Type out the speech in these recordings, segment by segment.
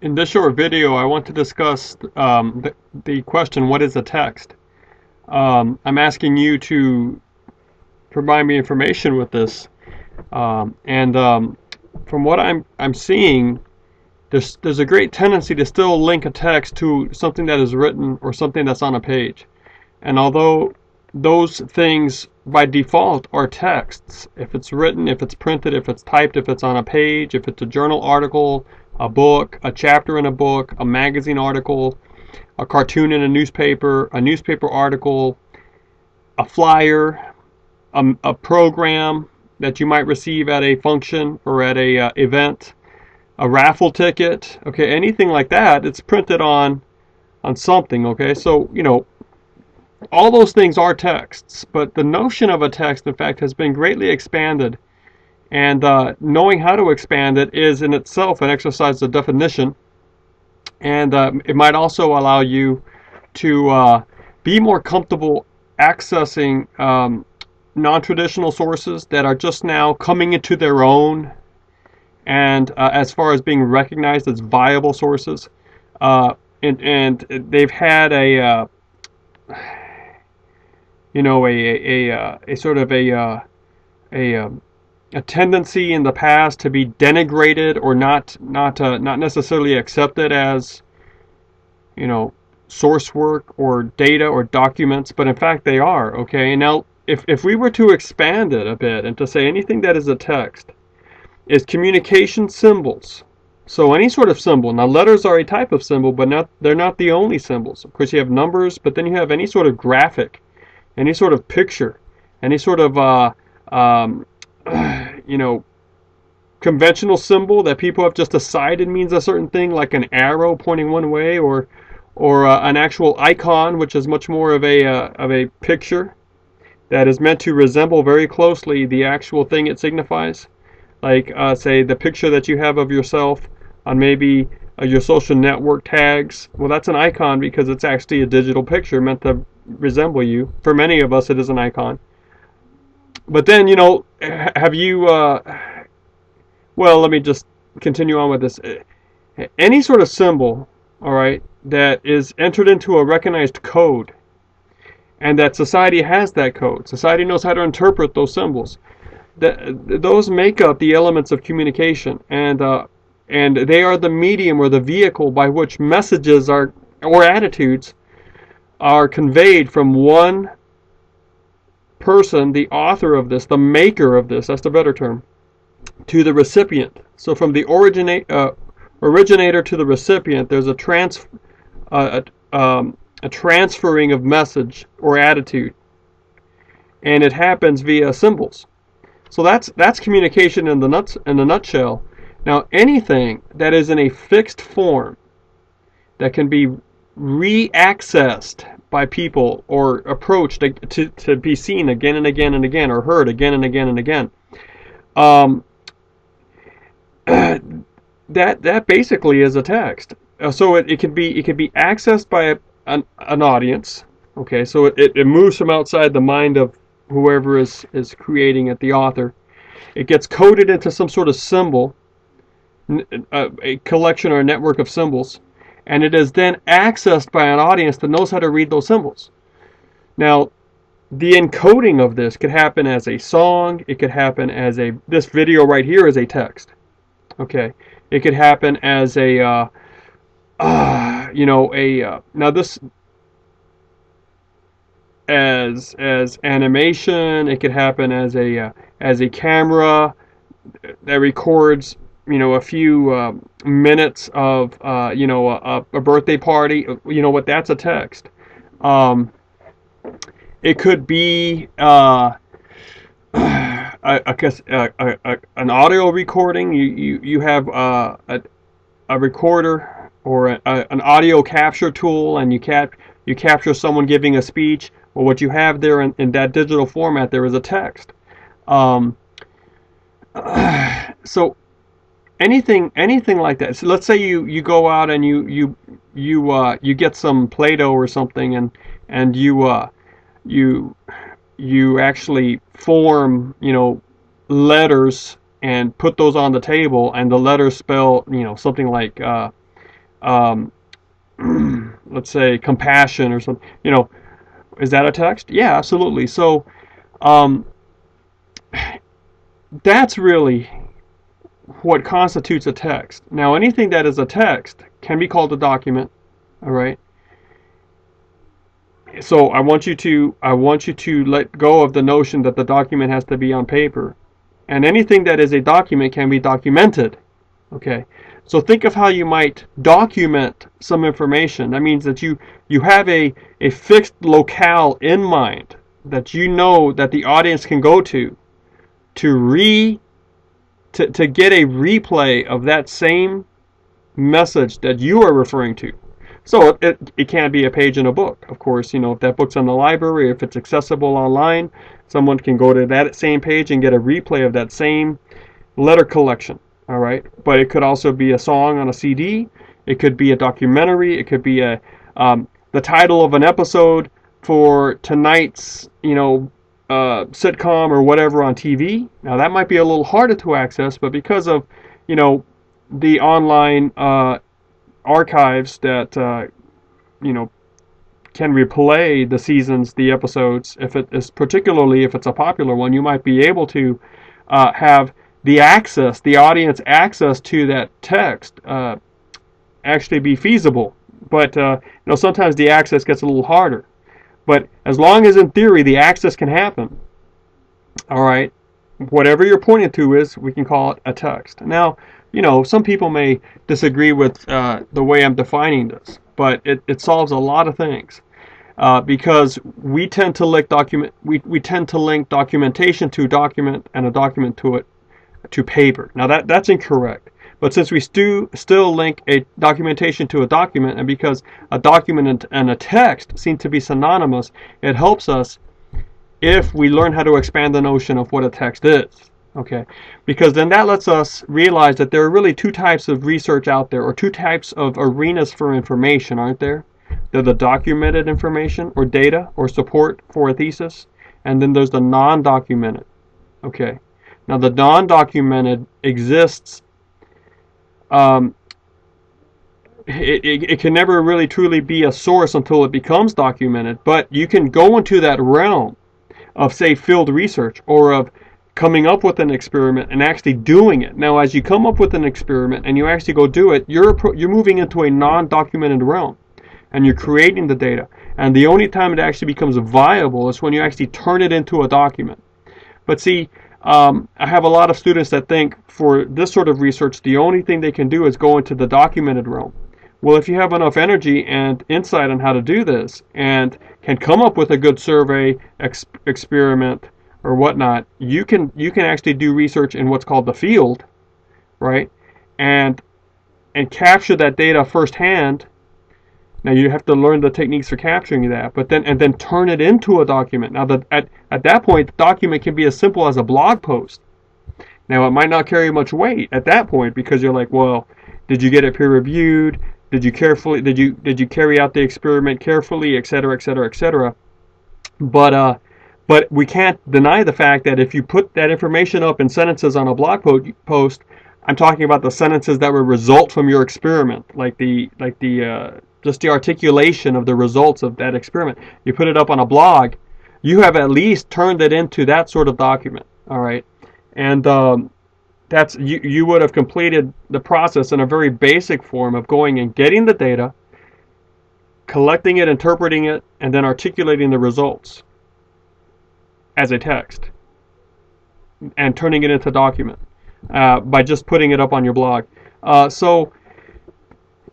In this short video, I want to discuss the question, what is a text? I'm asking you to provide me information with this. And from what I'm seeing, there's a great tendency to still link a text to something that is written or something that's on a page. And although those things by default are texts, if it's written, if it's printed, if it's typed, if it's on a page, if it's a journal article, a book, a chapter in a book, a magazine article, a cartoon in a newspaper article, a flyer, a program that you might receive at a function or at a event, a raffle ticket, okay, anything like that, it's printed on something, okay? So, all those things are texts, but the notion of a text, in fact, has been greatly expanded. And knowing how to expand it is in itself an exercise of definition. And it might also allow you to be more comfortable accessing non-traditional sources that are just now coming into their own, and as far as being recognized as viable sources. And they've had a sort of a tendency in the past to be denigrated or not necessarily accepted as source work or data or documents, but in fact they are. Okay, now if we were to expand it a bit and to say anything that is a text is communication symbols. So any sort of symbol. Now letters are a type of symbol, but they're not the only symbols. Of course you have numbers, but then you have any sort of graphic, any sort of picture, any sort of conventional symbol that people have just decided means a certain thing, like an arrow pointing one way, or an actual icon, which is much more of a picture that is meant to resemble very closely the actual thing it signifies. Like say the picture that you have of yourself on maybe your social network tags. Well, that's an icon because it's actually a digital picture meant to resemble you. For many of us, it is an icon. But then, have you, well, let me just continue on with this. Any sort of symbol, all right, that is entered into a recognized code, and that society has that code. Society knows how to interpret those symbols. Those make up the elements of communication, and they are the medium or the vehicle by which messages or attitudes are conveyed from one person, the author of this, the maker of this, that's the better term, to the recipient. So from the originator to the recipient, there's a transferring of message or attitude, and it happens via symbols. So that's communication in the nutshell. Now anything that is in a fixed form that can be re-accessed by people or approached to be seen again and again and again, or heard again and again and again, that basically is a text. So it can be accessed by an audience. Okay, so it moves from outside the mind of whoever is creating it, the author. It gets coded into some sort of symbol, a collection or a network of symbols, and it is then accessed by an audience that knows how to read those symbols. Now, the encoding of this could happen as a song. It could happen as this video right here is a text. Okay, it could happen as now this as animation. It could happen as a camera that records a few minutes of a birthday party. What, that's a text. It could be an audio recording. You have a recorder or an audio capture tool, and you capture someone giving a speech. Well, what you have there in that digital format there is a text. So anything like that. So let's say you go out and you get some Play-Doh or something, and you actually form letters and put those on the table, and the letters spell something like um, let's say compassion or something, is that a text? Yeah, absolutely. So um, that's really what constitutes a text. Now, anything that is a text can be called a document. All right. So I want you to let go of the notion that the document has to be on paper, and anything that is a document can be documented. Okay. So think of how you might document some information. That means that you have a fixed locale in mind that you know that the audience can go to to get a replay of that same message that you are referring to. So it can't be a page in a book. Of course, if that book's in the library, if it's accessible online, someone can go to that same page and get a replay of that same letter collection. All right, but it could also be a song on a CD. It could be a documentary. It could be the title of an episode for tonight's sitcom or whatever on TV. Now that might be a little harder to access, but because of the online archives that can replay the seasons, the episodes, if it is particularly if it's a popular one, you might be able to have the audience access to that text actually be feasible. But sometimes the access gets a little harder. But as long as in theory the access can happen, all right, whatever you're pointing to is, we can call it a text. Now, some people may disagree with the way I'm defining this, but it solves a lot of things because we tend to link documentation to document and a document to paper. Now that's incorrect. But since we still link a documentation to a document, and because a document and a text seem to be synonymous, it helps us if we learn how to expand the notion of what a text is. Okay, because then that lets us realize that there are really two types of research out there, or two types of arenas for information, aren't there? They're the documented information or data or support for a thesis, and then there's the non-documented. Okay, now the non-documented exists. It can never really truly be a source until it becomes documented, but you can go into that realm of, say, field research or of coming up with an experiment and actually doing it. Now, as you come up with an experiment and you actually go do it, you're moving into a non-documented realm, and you're creating the data. And the only time it actually becomes viable is when you actually turn it into a document. But see, I have a lot of students that think for this sort of research, the only thing they can do is go into the documented realm. Well, if you have enough energy and insight on how to do this, and can come up with a good survey, experiment, or whatnot, you can actually do research in what's called the field, right? And capture that data firsthand. Now you have to learn the techniques for capturing that, but then turn it into a document. Now at that point, the document can be as simple as a blog post. Now it might not carry much weight at that point because you're like, well, did you get it peer reviewed? Did you carry out the experiment carefully, etc., etc., etc. But we can't deny the fact that if you put that information up in sentences on a blog post, I'm talking about the sentences that will result from your experiment, like just the articulation of the results of that experiment. You put it up on a blog, you have at least turned it into that sort of document. All right, and that's you would have completed the process in a very basic form of going and getting the data, collecting it, interpreting it, and then articulating the results as a text and turning it into a document by just putting it up on your blog. So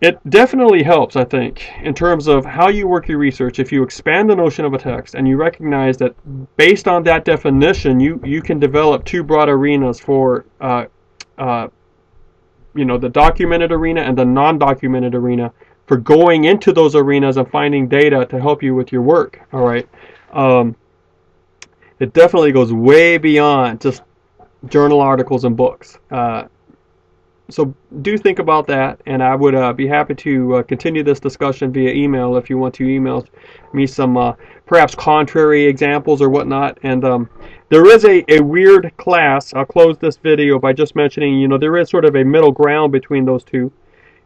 it definitely helps, I think, in terms of how you work your research. If you expand the notion of a text and you recognize that based on that definition, you can develop two broad arenas for the documented arena and the non-documented arena, for going into those arenas and finding data to help you with your work. All right. It definitely goes way beyond just journal articles and books. So do think about that, and I would be happy to continue this discussion via email if you want to email me some perhaps contrary examples or whatnot. And there is a weird class. I'll close this video by just mentioning, there is sort of a middle ground between those two.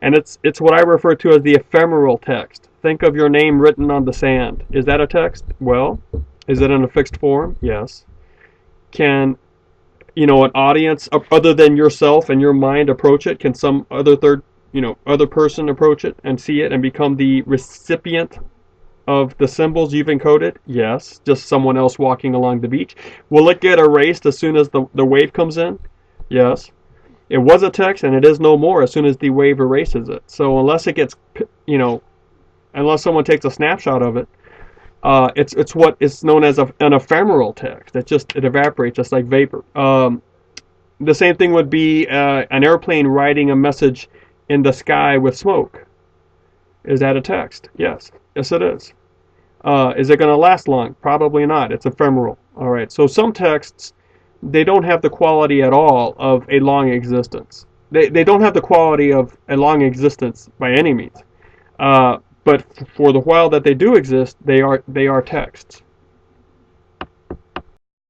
And it's what I refer to as the ephemeral text. Think of your name written on the sand. Is that a text? Well, is it in a fixed form? Yes. Can an audience other than yourself and your mind approach it? Can some other person approach it and see it and become the recipient of the symbols you've encoded? Yes. Just someone else walking along the beach. Will it get erased as soon as the wave comes in? Yes. It was a text and it is no more as soon as the wave erases it. So unless it gets, unless someone takes a snapshot of it, it's what is known as an ephemeral text. It evaporates just like vapor. The same thing would be an airplane writing a message in the sky with smoke. Is that a text? Yes. Yes, it is. Is it going to last long? Probably not. It's ephemeral. All right. So some texts, they don't have the quality at all of a long existence. They don't have the quality of a long existence by any means. But for the while that they do exist, they are texts.